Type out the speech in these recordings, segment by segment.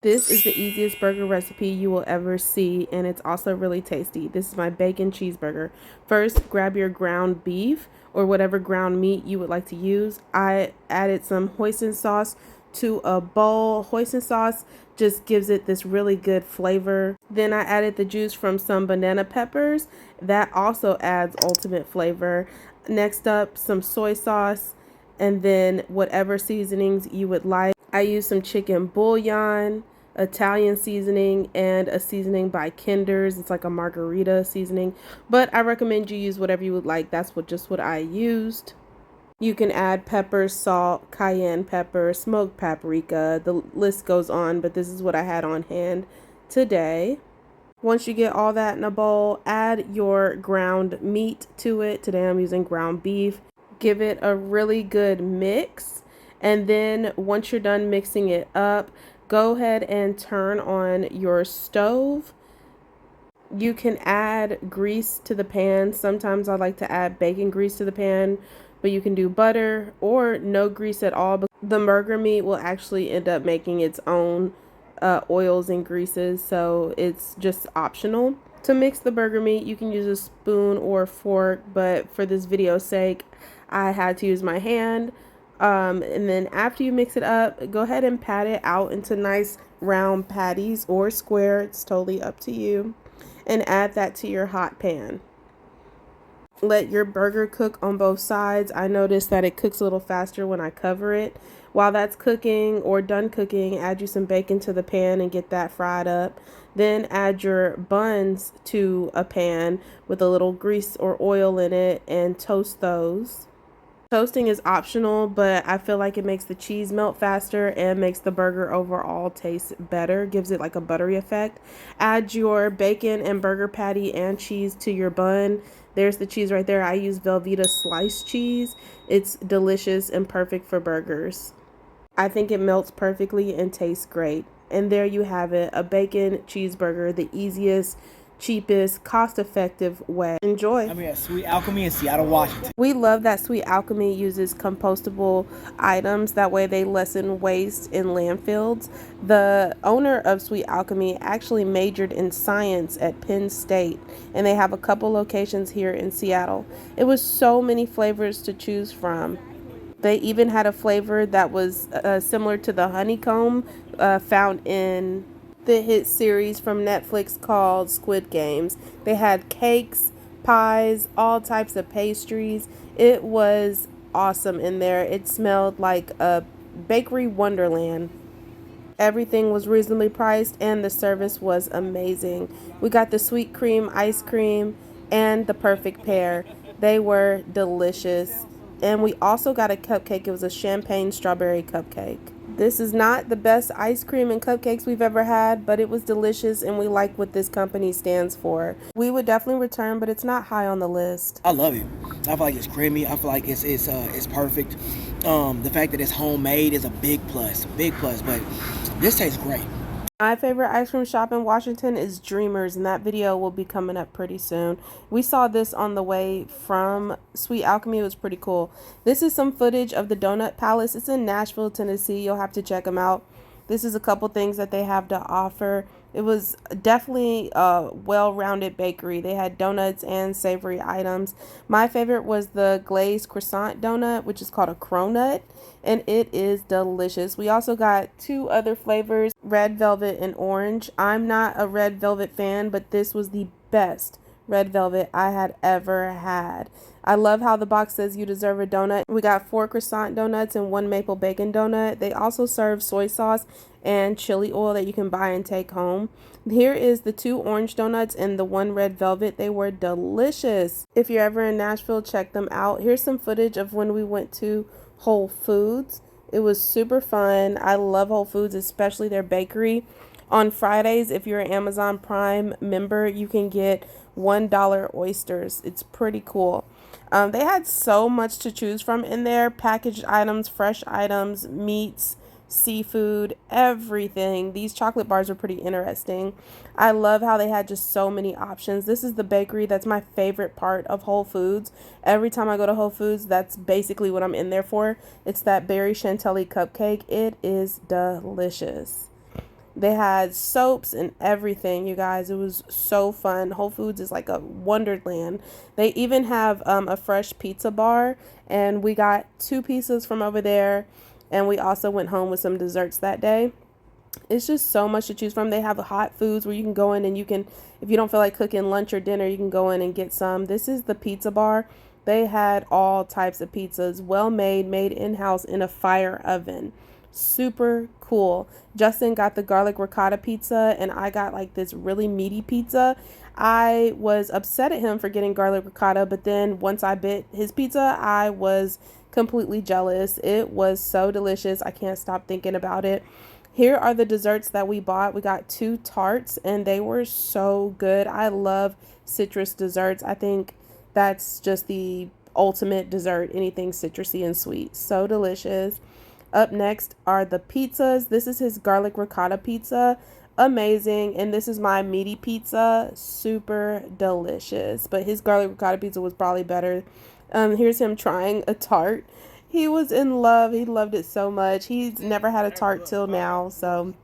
This is the easiest burger recipe you will ever see, and it's also really tasty. This is my bacon cheeseburger. First, grab your ground beef or whatever ground meat you would like to use. I added some hoisin sauce to a bowl. Hoisin sauce just gives it this really good flavor. Then I added the juice from some banana peppers. That also adds ultimate flavor. Next up, some soy sauce, and then whatever seasonings you would like. I used some chicken bouillon, Italian seasoning, and a seasoning by Kinder's. It's like a margarita seasoning, but I recommend you use whatever you would like. That's what I used. You can add pepper, salt, cayenne pepper, smoked paprika. The list goes on, but this is what I had on hand today. Once you get all that in a bowl, add your ground meat to it. Today I'm using ground beef. Give it a really good mix. And then once you're done mixing it up, go ahead and turn on your stove. You can add grease to the pan. Sometimes I like to add bacon grease to the pan, but you can do butter or no grease at all. The burger meat will actually end up making its own oils and greases, so it's just optional. To mix the burger meat, you can use a spoon or fork, but for this video's sake, I had to use my hand. And then after you mix it up, go ahead and pat it out into nice round patties or square. It's totally up to you. And add that to your hot pan. Let your burger cook on both sides. I noticed that it cooks a little faster when I cover it. While that's cooking or done cooking, add you some bacon to the pan and get that fried up. Then add your buns to a pan with a little grease or oil in it and toast those. Toasting is optional, but I feel like it makes the cheese melt faster and makes the burger overall taste better, gives it like a buttery effect. Add your bacon and burger patty and cheese to your bun. There's the cheese right there. I use Velveeta sliced cheese. It's delicious and perfect for burgers. I think it melts perfectly and tastes great. And there you have it, a bacon cheeseburger, the easiest, cheapest, cost-effective way. Enjoy. I'm here at Sweet Alchemy in Seattle, Washington. We love that Sweet Alchemy uses compostable items. That way they lessen waste in landfills. The owner of Sweet Alchemy actually majored in science at Penn State, and they have a couple locations here in Seattle. It was so many flavors to choose from. They even had a flavor that was similar to the honeycomb found in the hit series from Netflix called Squid Games. They had cakes, pies, all types of pastries. It was awesome in there. It smelled like a bakery wonderland. Everything was reasonably priced and the service was amazing. We got the sweet cream ice cream and the perfect pear. They were delicious. And we also got a cupcake. It was a champagne strawberry cupcake. This is not the best ice cream and cupcakes we've ever had, but it was delicious and we like what this company stands for. We would definitely return, but it's not high on the list. I love it. I feel like it's creamy. I feel like it's perfect. The fact that it's homemade is a big plus, but this tastes great. My favorite ice cream shop in Washington is Dreamers, and that video will be coming up pretty soon. We saw this on the way from Sweet Alchemy. It was pretty cool. This is some footage of the Donut Palace. It's in Nashville, Tennessee. You'll have to check them out. This is a couple things that they have to offer. It was definitely a well-rounded bakery. They had donuts and savory items. My favorite was the glazed croissant donut, which is called a cronut, and it is delicious. We also got two other flavors, red velvet and orange. I'm not a red velvet fan, but this was the best red velvet I had ever had. I love how the box says you deserve a donut. We got 4 croissant donuts and 1 maple bacon donut. They also serve soy sauce and chili oil that you can buy and take home. Here is the 2 orange donuts and the 1 red velvet. They were delicious. If you're ever in Nashville, check them out. Here's some footage of when we went to Whole Foods. It was super fun. I love Whole Foods, especially their bakery. On Fridays, if you're an Amazon Prime member, you can get $1 oysters. It's pretty cool. They had so much to choose from in there. Packaged items, fresh items, meats, seafood, everything. These chocolate bars were pretty interesting. I love how they had just so many options. This is the bakery. That's my favorite part of Whole Foods. Every time I go to Whole Foods, that's basically what I'm in there for. It's that berry chantilly cupcake. It is delicious. They had soaps and everything, you guys. It was so fun. Whole Foods is like a wonderland. They even have a fresh pizza bar, and we got 2 pizzas from over there, and we also went home with some desserts that day. It's just so much to choose from. They have hot foods where you can go in and you can, if you don't feel like cooking lunch or dinner, you can go in and get some. This is the pizza bar. They had all types of pizzas, well made, made in-house in a fire oven. Super cool. Justin got the garlic ricotta pizza and I got like this really meaty pizza. I was upset at him for getting garlic ricotta, but then once I bit his pizza, I was completely jealous. It was so delicious. I can't stop thinking about it. Here are the desserts that we bought. We got 2 tarts and they were so good. I love citrus desserts. I think that's just the ultimate dessert, anything citrusy and sweet. So delicious. Up next are the pizzas. This is his garlic ricotta pizza. Amazing. And this is my meaty pizza. Super delicious. But his garlic ricotta pizza was probably better. Here's him trying a tart. He was in love. He loved it so much. He's never had a tart till now, so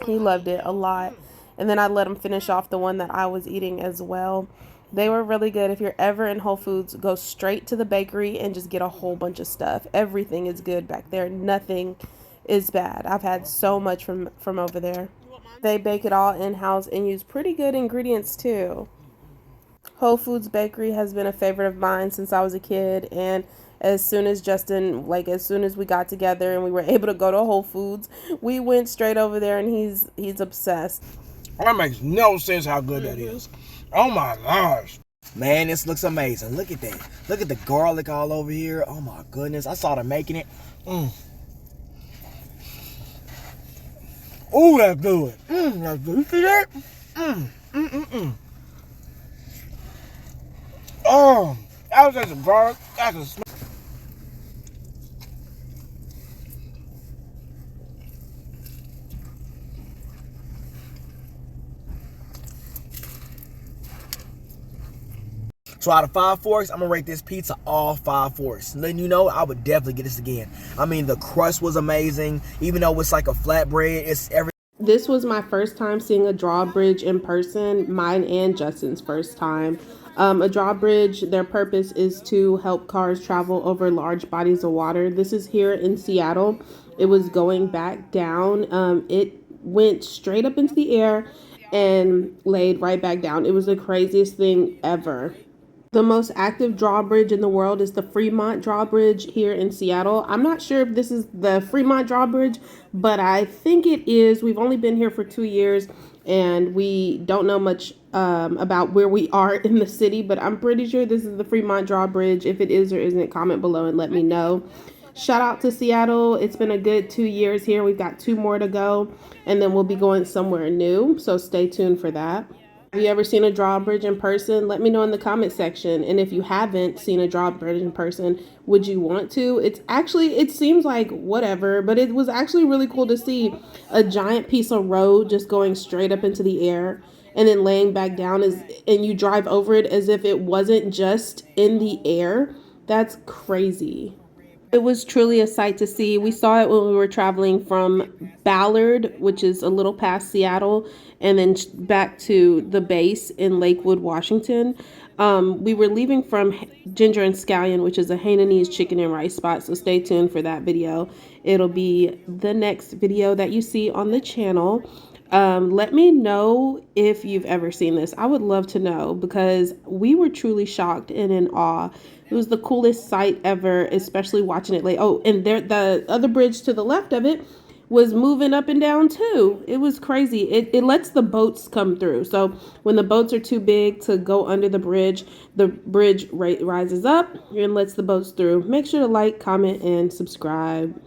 he loved it a lot. And then I let him finish off the one that I was eating as well. They were really good. If you're ever in Whole Foods, go straight to the bakery and just get a whole bunch of stuff. Everything is good back there. Nothing is bad. I've had so much from over there. They bake it all in-house and use pretty good ingredients too. Whole Foods Bakery has been a favorite of mine since I was a kid, and as soon as as soon as we got together and we were able to go to Whole Foods, we went straight over there and he's obsessed. That makes no sense how good that is. Oh my gosh. Man, this looks amazing. Look at that. Look at the garlic all over here. Oh my goodness. I saw them making it. Oh, that's good. That's good. You see that? Oh, that was just some garlic. That's a smell. So out of 5 forks, I'm gonna rate this pizza all 5 forks. Letting you know, I would definitely get this again. I mean, the crust was amazing. Even though it's like a flatbread, it's every. This was my first time seeing a drawbridge in person, mine and Justin's first time. A drawbridge, their purpose is to help cars travel over large bodies of water. This is here in Seattle. It was going back down. It went straight up into the air and laid right back down. It was the craziest thing ever. The most active drawbridge in the world is the Fremont Drawbridge here in Seattle. I'm not sure if this is the Fremont Drawbridge, but I think it is. We've only been here for 2 years and we don't know much about where we are in the city, but I'm pretty sure this is the Fremont Drawbridge. If it is or isn't, comment below and let me know. Shout out to Seattle. It's been a good 2 years here. We've got 2 more to go and then we'll be going somewhere new. So stay tuned for that. Have you ever seen a drawbridge in person? Let me know in the comment section. And if you haven't seen a drawbridge in person, would you want to? It seems like whatever, but it was actually really cool to see a giant piece of road just going straight up into the air and then laying back down and you drive over it as if it wasn't just in the air. That's crazy. It was truly a sight to see. We saw it when we were traveling from Ballard, which is a little past Seattle, and then back to the base in Lakewood, Washington. We were leaving from Ginger and Scallion, which is a Hainanese chicken and rice spot, so stay tuned for that video. It'll be the next video that you see on the channel. Let me know if you've ever seen this. I would love to know because we were truly shocked and in awe. It was the coolest sight ever, especially watching it oh, and there, the other bridge to the left of it was moving up and down too. It was crazy. It lets the boats come through. So when the boats are too big to go under the bridge rises up and lets the boats through. Make sure to like, comment, and subscribe.